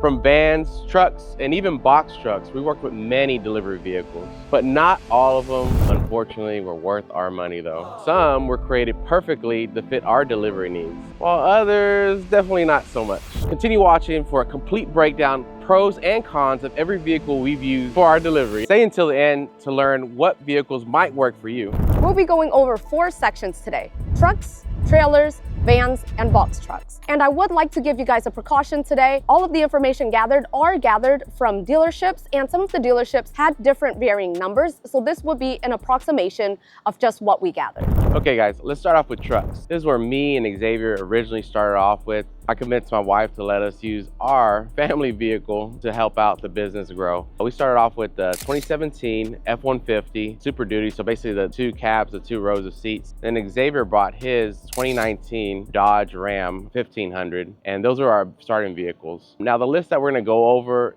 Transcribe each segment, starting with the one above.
From vans, trucks, and even box trucks, we worked with many delivery vehicles, but not all of them, unfortunately, were worth our money though. Some were created perfectly to fit our delivery needs, while others definitely not so much. Continue watching for a complete breakdown, pros and cons of every vehicle we've used for our delivery. Stay until the end to learn what vehicles might work for you. We'll be going over 4 sections today: trucks, trailers, vans, and box trucks. And I would like to give you guys a precaution today. All of the information gathered are gathered from dealerships, and some of the dealerships had different varying numbers, so this would be an approximation of just what we gathered. Okay guys, let's start off with trucks. This is where me and Xavier originally started off with. I convinced my wife to let us use our family vehicle to help out the business grow. We started off with the 2017 F-150 Super Duty, so basically the 2 cabs, the 2 rows of seats. Then Xavier brought his 2019 Dodge Ram 1500, and those are our starting vehicles. Now the list that we're gonna go over,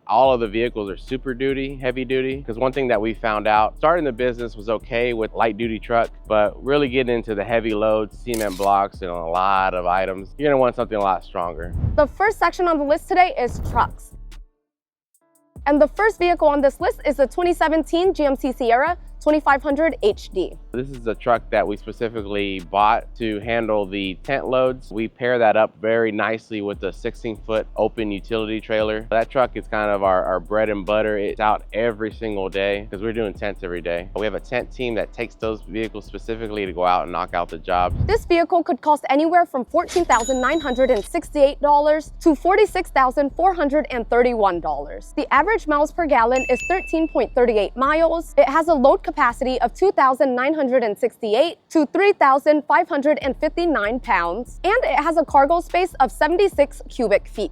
all of the vehicles are Super Duty, heavy duty, because one thing that we found out, starting the business was okay with light duty truck, but really getting into the heavy loads, cement blocks, and a lot of items, you're gonna want something a lot stronger. The first section on the list today is trucks. And the first vehicle on this list is the 2017 GMC Sierra 2500 HD. This is a truck that we specifically bought to handle the tent loads. We pair that up very nicely with the 16-foot open utility trailer. That truck is kind of our bread and butter. It's out every single day because we're doing tents every day. We have a tent team that takes those vehicles specifically to go out and knock out the job. This vehicle could cost anywhere from $14,968 to $46,431. The average miles per gallon is 13.38 miles. It has a load capacity of 2,968 to 3,559 pounds, and it has a cargo space of 76 cubic feet.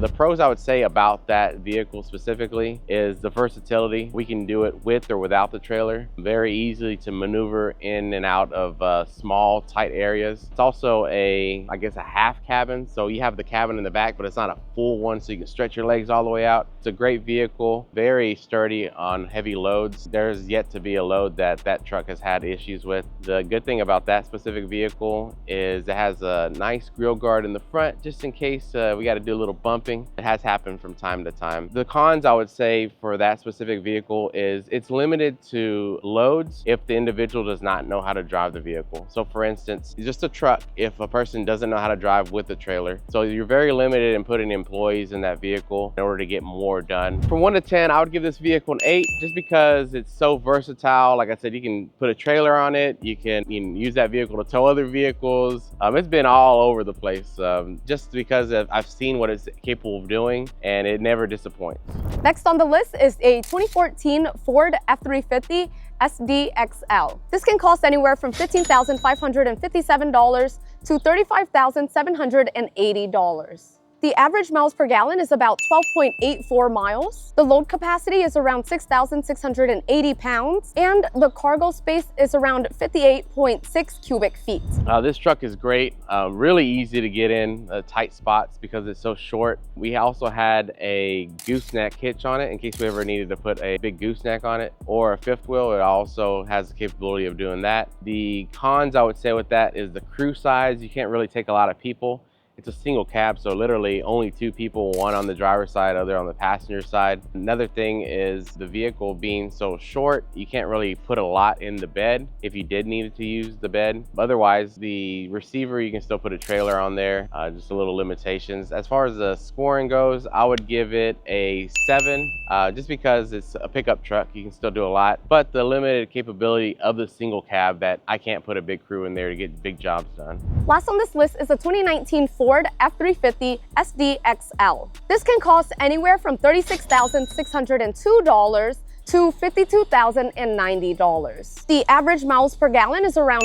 The pros I would say about that vehicle specifically is the versatility. We can do it with or without the trailer. Very easily to maneuver in and out of small, tight areas. It's also I guess a half cabin. So you have the cabin in the back, but it's not a full one, so you can stretch your legs all the way out. It's a great vehicle, very sturdy on heavy loads. There's yet to be a load that truck has had issues with. The good thing about that specific vehicle is it has a nice grill guard in the front, just in case we got to do a little bumping. It has happened from time to time. The cons I would say for that specific vehicle is it's limited to loads if the individual does not know how to drive the vehicle. So for instance, just a truck, if a person doesn't know how to drive with the trailer. So you're very limited in putting employees in that vehicle in order to get more done. From 1 to 10, I would give this vehicle an 8 just because it's so versatile. Like I said, you can put a trailer on it. You can use that vehicle to tow other vehicles. It's been all over the place just because I've seen what it's capable of doing, and it never disappoints. Next on the list is a 2014 Ford F-350 SDXL. This can cost anywhere from $15,557 to $35,780. The average miles per gallon is about 12.84 miles. The load capacity is around 6,680 pounds, and the cargo space is around 58.6 cubic feet. This truck is great, really easy to get in tight spots because it's so short. We also had a gooseneck hitch on it in case we ever needed to put a big gooseneck on it, or a fifth wheel. It also has the capability of doing that. The cons I would say with that is the crew size. You can't really take a lot of people. It's a single cab, so literally only 2 people, one on the driver's side, other on the passenger side. Another thing is the vehicle being so short, you can't really put a lot in the bed if you did need to use the bed. Otherwise, the receiver, you can still put a trailer on there, just a little limitations. As far as the scoring goes, I would give it a 7, just because it's a pickup truck, you can still do a lot, but the limited capability of the single cab that I can't put a big crew in there to get big jobs done. Last on this list is the 2019 Ford F-350 SDXL. This can cost anywhere from $36,602 to $52,090. The average miles per gallon is around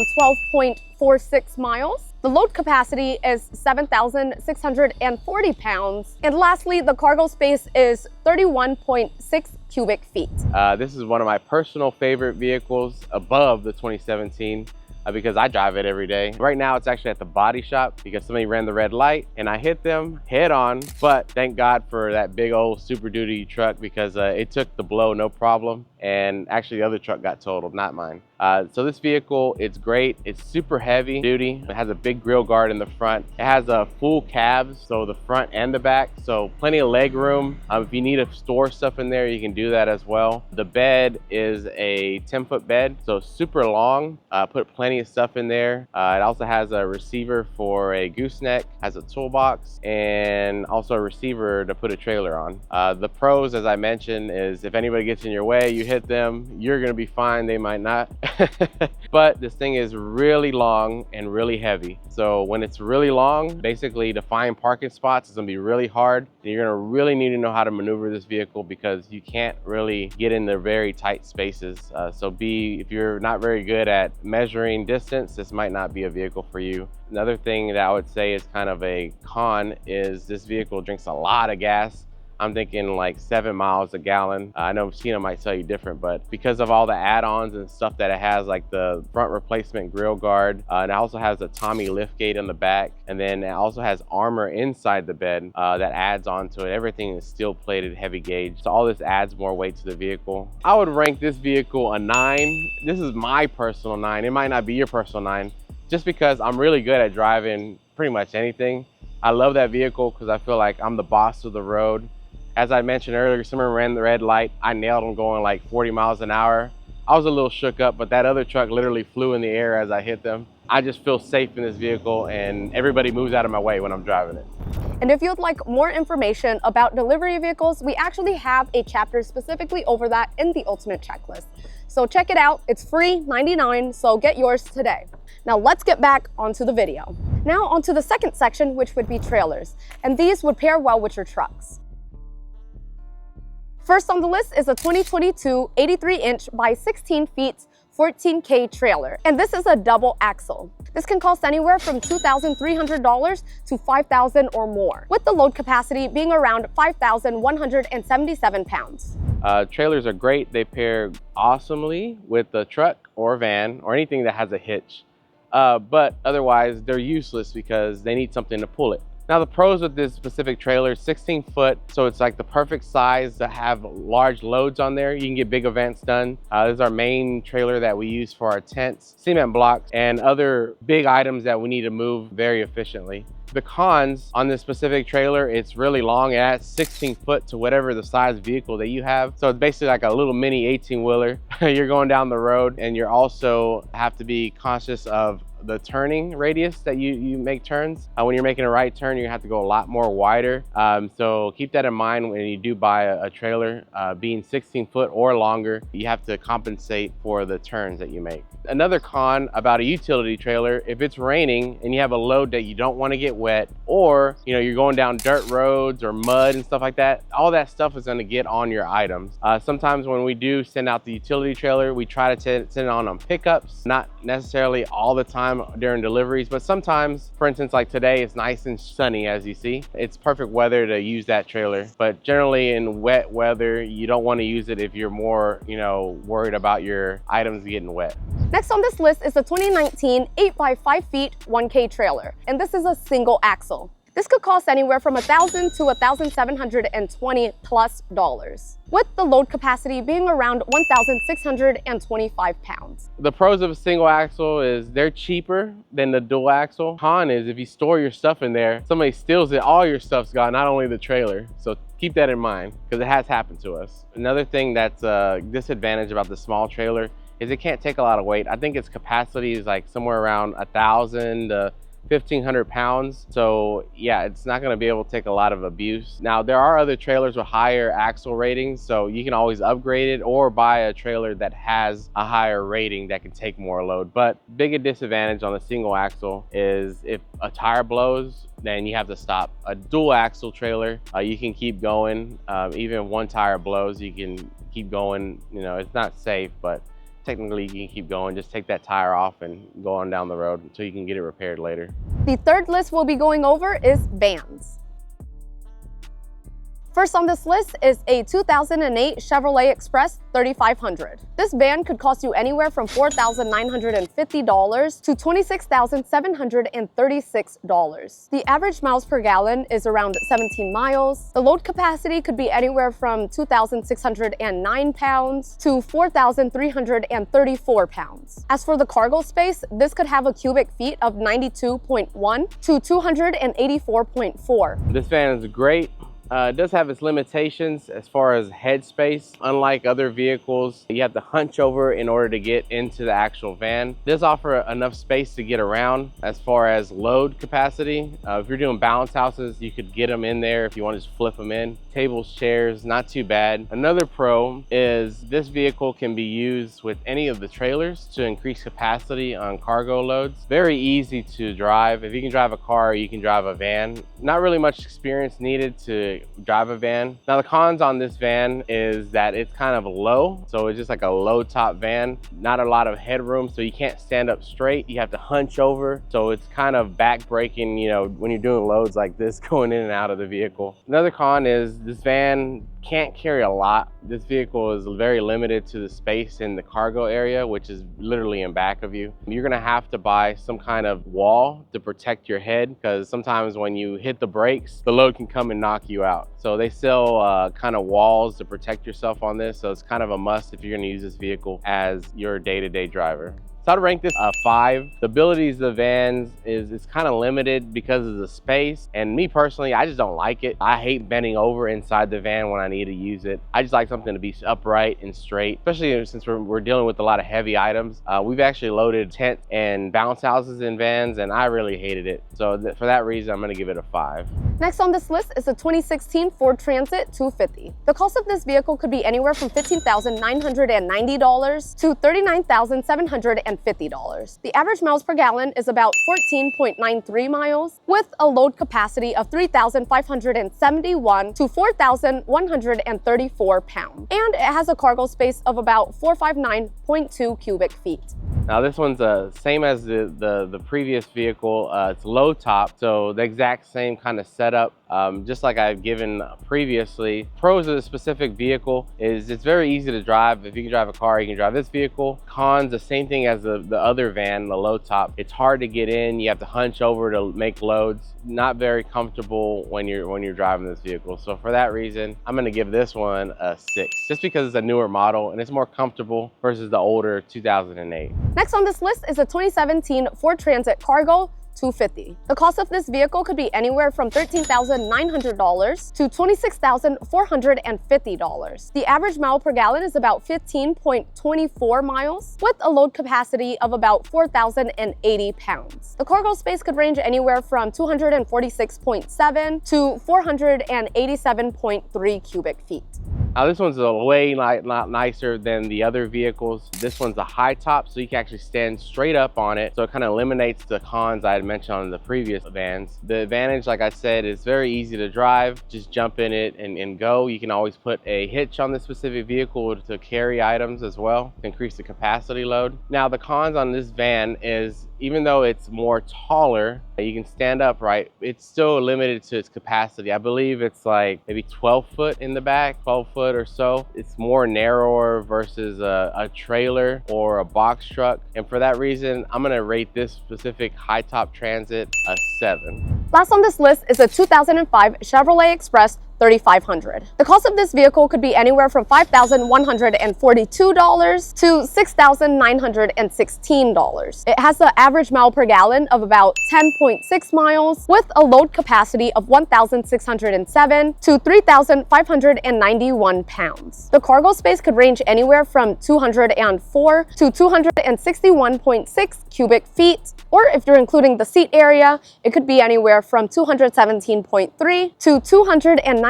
12.46 miles. The load capacity is 7,640 pounds. And lastly, the cargo space is 31.6 cubic feet. This is one of my personal favorite vehicles above the 2017. Because I drive it every day. Right now it's actually at the body shop because somebody ran the red light and I hit them head on, but thank God for that big old Super Duty truck because it took the blow no problem. and actually the other truck got totaled, not mine. So this vehicle, it's great. It's super heavy duty. It has a big grill guard in the front. It has a full cabs, so the front and the back, so plenty of leg room. If you need to store stuff in there, you can do that as well. The bed is a 10-foot bed, so super long. Put plenty of stuff in there. It also has a receiver for a gooseneck, has a toolbox, and also a receiver to put a trailer on. The pros, as I mentioned, is if anybody gets in your way, you hit them, you're gonna be fine, they might not. But this thing is really long and really heavy. So when it's really long, basically to find parking spots is gonna be really hard. And you're gonna really need to know how to maneuver this vehicle because you can't really get in the very tight spaces. If you're not very good at measuring distance, this might not be a vehicle for you. Another thing that I would say is kind of a con is this vehicle drinks a lot of gas. I'm thinking like 7 miles a gallon. I know Cena might tell you different, but because of all the add-ons and stuff that it has, like the front replacement grille guard, and it also has a Tommy liftgate on the back, and then it also has armor inside the bed that adds onto it. Everything is steel plated, heavy gauge, so all this adds more weight to the vehicle. I would rank this vehicle a 9. This is my personal 9. It might not be your personal 9, just because I'm really good at driving pretty much anything. I love that vehicle because I feel like I'm the boss of the road. As I mentioned earlier, someone ran the red light. I nailed them going like 40 miles an hour. I was a little shook up, but that other truck literally flew in the air as I hit them. I just feel safe in this vehicle and everybody moves out of my way when I'm driving it. And if you'd like more information about delivery vehicles, we actually have a chapter specifically over that in the Ultimate Checklist. So check it out. It's free, $99, so get yours today. Now let's get back onto the video. Now onto the second section, which would be trailers. And these would pair well with your trucks. First on the list is a 2022 83-inch by 16 feet 14K trailer, and this is a double axle. This can cost anywhere from $2,300 to $5,000 or more, with the load capacity being around 5,177 pounds. Trailers are great. They pair awesomely with a truck or van or anything that has a hitch, but otherwise they're useless because they need something to pull it. Now the pros with this specific trailer, 16 foot, so it's like the perfect size to have large loads on there. You can get big events done. This is our main trailer that we use for our tents, cement blocks, and other big items that we need to move very efficiently. The cons on this specific trailer, it's really long. It adds 16 foot to whatever the size vehicle that you have. So it's basically like a little mini 18-wheeler. You're going down the road, and you also have to be conscious of the turning radius that you make turns. When you're making a right turn, you have to go a lot more wider. So keep that in mind when you do buy a trailer. Being 16 foot or longer, you have to compensate for the turns that you make. Another con about a utility trailer, if it's raining and you have a load that you don't want to get wet, or you're going down dirt roads or mud and stuff like that, all that stuff is going to get on your items. Sometimes when we do send out the utility trailer, we try to send it on pickups, not necessarily all the time during deliveries, but sometimes, for instance, like today, it's nice and sunny, as you see. It's perfect weather to use that trailer, but generally in wet weather, you don't want to use it if you're more, worried about your items getting wet. Next on this list is the 2019 8 by 5 feet 1K trailer, and this is a single axle. This could cost anywhere from $1,000 to $1,720 plus, with the load capacity being around 1,625 pounds. The pros of a single axle is they're cheaper than the dual axle. Con is if you store your stuff in there, somebody steals it, all your stuff's gone, not only the trailer. So keep that in mind because it has happened to us. Another thing that's a disadvantage about the small trailer is it can't take a lot of weight. I think its capacity is like somewhere around 1,000 to 1,500 pounds. So yeah, it's not gonna be able to take a lot of abuse. Now, there are other trailers with higher axle ratings, so you can always upgrade it or buy a trailer that has a higher rating that can take more load. But big disadvantage on a single axle is if a tire blows, then you have to stop. A dual axle trailer, you can keep going. Even if one tire blows, you can keep going. It's not safe, but technically you can keep going. Just take that tire off and go on down the road until you can get it repaired later. The third list we'll be going over is vans. First on this list is a 2008 Chevrolet Express 3500. This van could cost you anywhere from $4,950 to $26,736. The average miles per gallon is around 17 miles. The load capacity could be anywhere from 2,609 pounds to 4,334 pounds. As for the cargo space, this could have a cubic feet of 92.1 to 284.4. This van is great. It does have its limitations as far as head space. Unlike other vehicles, you have to hunch over in order to get into the actual van. It does offer enough space to get around. As far as load capacity, if you're doing bounce houses, you could get them in there if you want to just flip them in. Tables, chairs, not too bad. Another pro is this vehicle can be used with any of the trailers to increase capacity on cargo loads. Very easy to drive. If you can drive a car, you can drive a van. Not really much experience needed to drive a van. Now the cons on this van is that it's kind of low, so it's just like a low top van, not a lot of headroom, so you can't stand up straight. You have to hunch over, so it's kind of back breaking, you know, when you're doing loads like this going in and out of the vehicle. Another con is this van can't carry a lot. This vehicle is very limited to the space in the cargo area, which is literally in back of you. You're gonna have to buy some kind of wall to protect your head, because sometimes when you hit the brakes, the load can come and knock you out. So they sell kind of walls to protect yourself on this, so it's kind of a must if you're gonna use this vehicle as your day-to-day driver. So I'd rank this a 5. The abilities of the vans is kind of limited because of the space. And me personally, I just don't like it. I hate bending over inside the van when I need to use it. I just like something to be upright and straight, especially since we're dealing with a lot of heavy items. We've actually loaded tents and bounce houses in vans, and I really hated it. So for that reason, I'm gonna give it a 5. Next on this list is a 2016 Ford Transit 250. The cost of this vehicle could be anywhere from $15,990 to $39,750. The average miles per gallon is about 14.93 miles, with a load capacity of 3,571 to 4,134 pounds. And it has a cargo space of about 459.2 cubic feet. Now this one's same as the previous vehicle. It's low top, so the exact same kind of setup, just like I've given previously. Pros of the specific vehicle is it's very easy to drive. If you can drive a car, you can drive this vehicle. Cons, the same thing as the other van, the low top. It's hard to get in. You have to hunch over to make loads. Not very comfortable when you're driving this vehicle. So for that reason, I'm gonna give this one a 6, just because it's a newer model and it's more comfortable versus the older 2008. Next on this list is a 2017 Ford Transit Cargo 250. The cost of this vehicle could be anywhere from $13,900 to $26,450. The average mile per gallon is about 15.24 miles, with a load capacity of about 4,080 pounds. The cargo space could range anywhere from 246.7 to 487.3 cubic feet. Now this one's a way lot nicer than the other vehicles. This one's a high top, so you can actually stand straight up on it. So it kind of eliminates the cons I had mentioned on the previous vans. The advantage, like I said, is very easy to drive. Just jump in it and go. You can always put a hitch on this specific vehicle to carry items as well, to increase the capacity load. Now the cons on this van is, even though it's more taller, you can stand upright, it's still limited to its capacity. I believe it's like maybe 12 foot in the back, 12 foot or so. It's more narrower versus a trailer or a box truck. And for that reason, I'm gonna rate this specific high top Transit a 7. Last on this list is a 2005 Chevrolet Express 3500. The cost of this vehicle could be anywhere from $5,142 to $6,916. It has an average mile per gallon of about 10.6 miles, with a load capacity of 1,607 to 3,591 pounds. The cargo space could range anywhere from 204 to 261.6 cubic feet, or if you're including the seat area, it could be anywhere from 217.3 to 291.6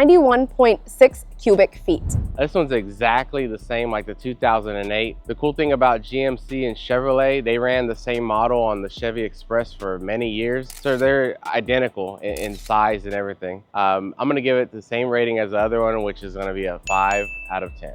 cubic feet. This one's exactly the same like the 2008. The cool thing about GMC and Chevrolet, they ran the same model on the Chevy Express for many years, so they're identical in size and everything. I'm gonna give it the same rating as the other one, which is gonna be a 5 out of 10.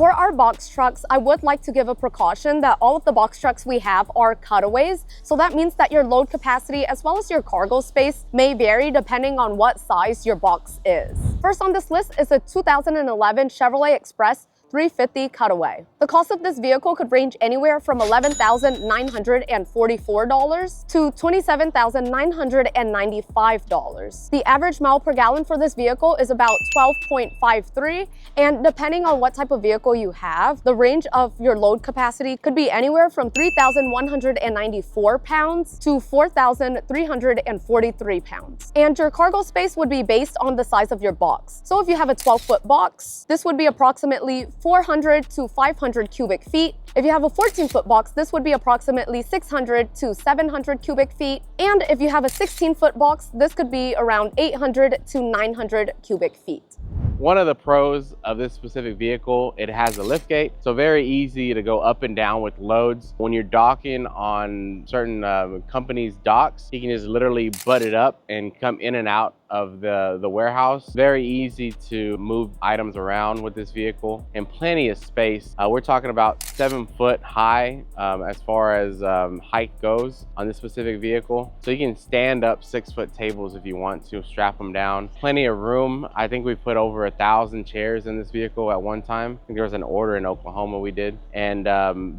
For our box trucks, I would like to give a precaution that all of the box trucks we have are cutaways. So that means that your load capacity as well as your cargo space may vary depending on what size your box is. First on this list is a 2011 Chevrolet Express 350 cutaway. The cost of this vehicle could range anywhere from $11,944 to $27,995. The average mile per gallon for this vehicle is about 12.53, and depending on what type of vehicle you have, the range of your load capacity could be anywhere from 3,194 pounds to 4,343 pounds. And your cargo space would be based on the size of your box. So if you have a 12-foot box, this would be approximately 400 to 500 cubic feet. If you have a 14-foot box, this would be approximately 600 to 700 cubic feet. And if you have a 16-foot box, this could be around 800 to 900 cubic feet. One of the pros of this specific vehicle, it has a lift gate, so very easy to go up and down with loads. When you're docking on certain companies' docks, you can just literally butt it up and come in and out of the warehouse. Very easy to move items around with this vehicle and plenty of space. We're talking about 7 foot high as far as height goes on this specific vehicle. So you can stand up 6-foot tables if you want to, strap them down. Plenty of room. I think we put over 1,000 chairs in this vehicle at one time. I think there was an order in Oklahoma we did. And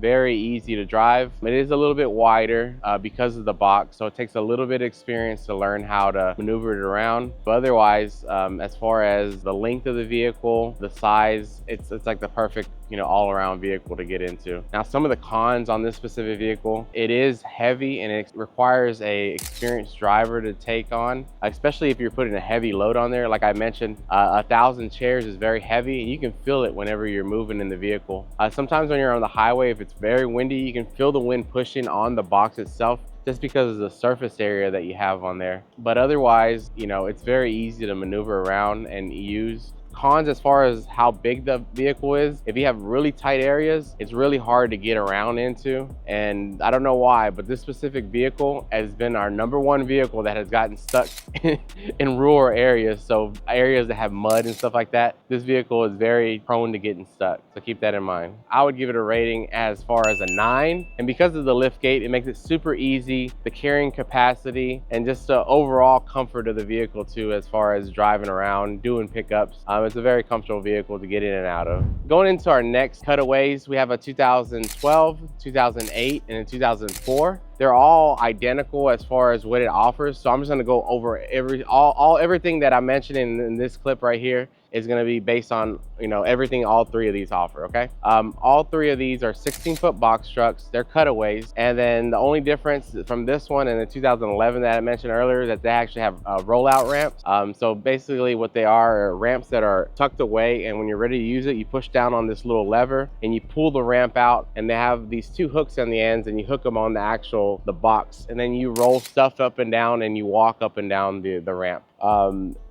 very easy to drive. It is a little bit wider because of the box, so it takes a little bit of experience to learn how to maneuver it around. But otherwise, as far as the length of the vehicle, the size, it's like the perfect, all-around vehicle to get into. Now, some of the cons on this specific vehicle, it is heavy and it requires a experienced driver to take on, especially if you're putting a heavy load on there. Like I mentioned, 1,000 chairs is very heavy and you can feel it whenever you're moving in the vehicle. Sometimes when you're on the highway, if it's very windy, you can feel the wind pushing on the box itself, just because of the surface area that you have on there. But otherwise, it's very easy to maneuver around and use. Cons as far as how big the vehicle is, if you have really tight areas, it's really hard to get around into. And I don't know why, but this specific vehicle has been our #1 vehicle that has gotten stuck in rural areas. So areas that have mud and stuff like that, this vehicle is very prone to getting stuck. So keep that in mind. I would give it a rating as far as a 9. And because of the lift gate, it makes it super easy, the carrying capacity, and just the overall comfort of the vehicle too, as far as driving around, doing pickups. It's a very comfortable vehicle to get in and out of. Going into our next cutaways, we have a 2012, 2008, and a 2004. They're all identical as far as what it offers. So I'm just gonna go over everything that I mentioned in this clip right here is gonna be based on everything all 3 of these offer, okay? All 3 of these are 16-foot box trucks. They're cutaways. And then the only difference from this one and the 2011 that I mentioned earlier, that they actually have rollout ramps. So basically what they are ramps that are tucked away, and when you're ready to use it, you push down on this little lever and you pull the ramp out, and they have these 2 hooks on the ends, and you hook them on the box, and then you roll stuff up and down and you walk up and down the ramp.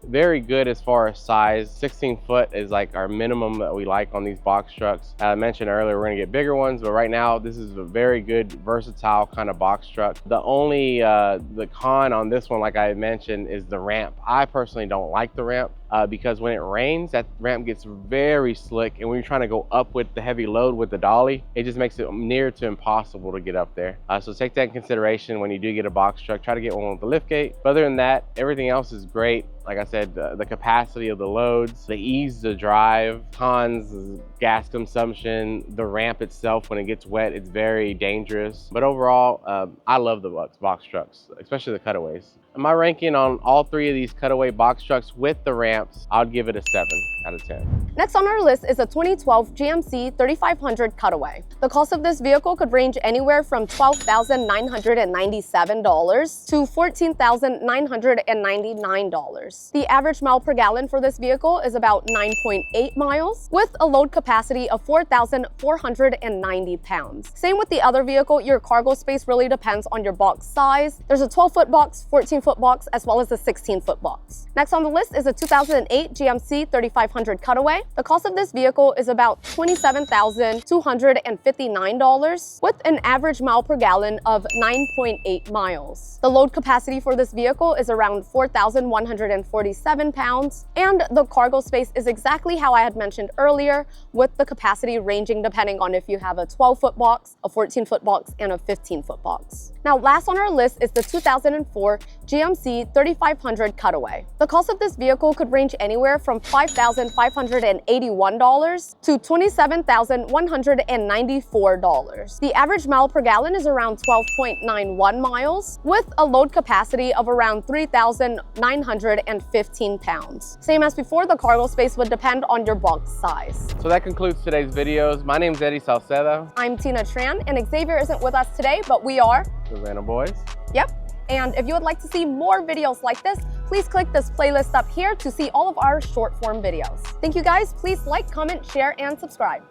Very good as far as size. 16 foot is like our minimum that we like on these box trucks. I mentioned earlier we're gonna get bigger ones, but right now this is a very good versatile kind of box truck. The only the con on this one, like I mentioned, is the ramp. I personally don't like the ramp because when it rains, that ramp gets very slick, and when you're trying to go up with the heavy load with the dolly, it just makes it near to impossible to get up there. So take that in consideration when you do get a box truck. Try to get one with the lift gate. But other than that, everything else is great. Like I said, the capacity of the loads, the ease to drive. Cons is gas consumption. The ramp itself, when it gets wet, it's very dangerous. But overall, I love the box trucks, especially the cutaways. My ranking on all 3 of these cutaway box trucks with the ramps, I would give it a 7 out of 10. Next on our list is a 2012 GMC 3500 cutaway. The cost of this vehicle could range anywhere from $12,997 to $14,999. The average mile per gallon for this vehicle is about 9.8 miles, with a load capacity of 4,490 pounds. Same with the other vehicle, your cargo space really depends on your box size. There's a 12-foot box, 14-foot box, as well as a 16-foot box. Next on the list is a 2008 GMC 3500 cutaway. The cost of this vehicle is about $27,259, with an average mile per gallon of 9.8 miles. The load capacity for this vehicle is around 4,150 147 pounds. And the cargo space is exactly how I had mentioned earlier, with the capacity ranging depending on if you have a 12-foot box, a 14-foot box, and a 15-foot box. Now, last on our list is the 2004 GMC 3500 Cutaway. The cost of this vehicle could range anywhere from $5,581 to $27,194. The average mile per gallon is around 12.91 miles, with a load capacity of around 3,915 pounds. Same as before, the cargo space would depend on your box size. So that concludes today's videos. My name's Eddie Sauceda. I'm Tina Tran, and Xavier isn't with us today, but we are The Random Boys. Yep. And if you would like to see more videos like this, please click this playlist up here to see all of our short form videos. Thank you guys. Please like, comment, share, and subscribe.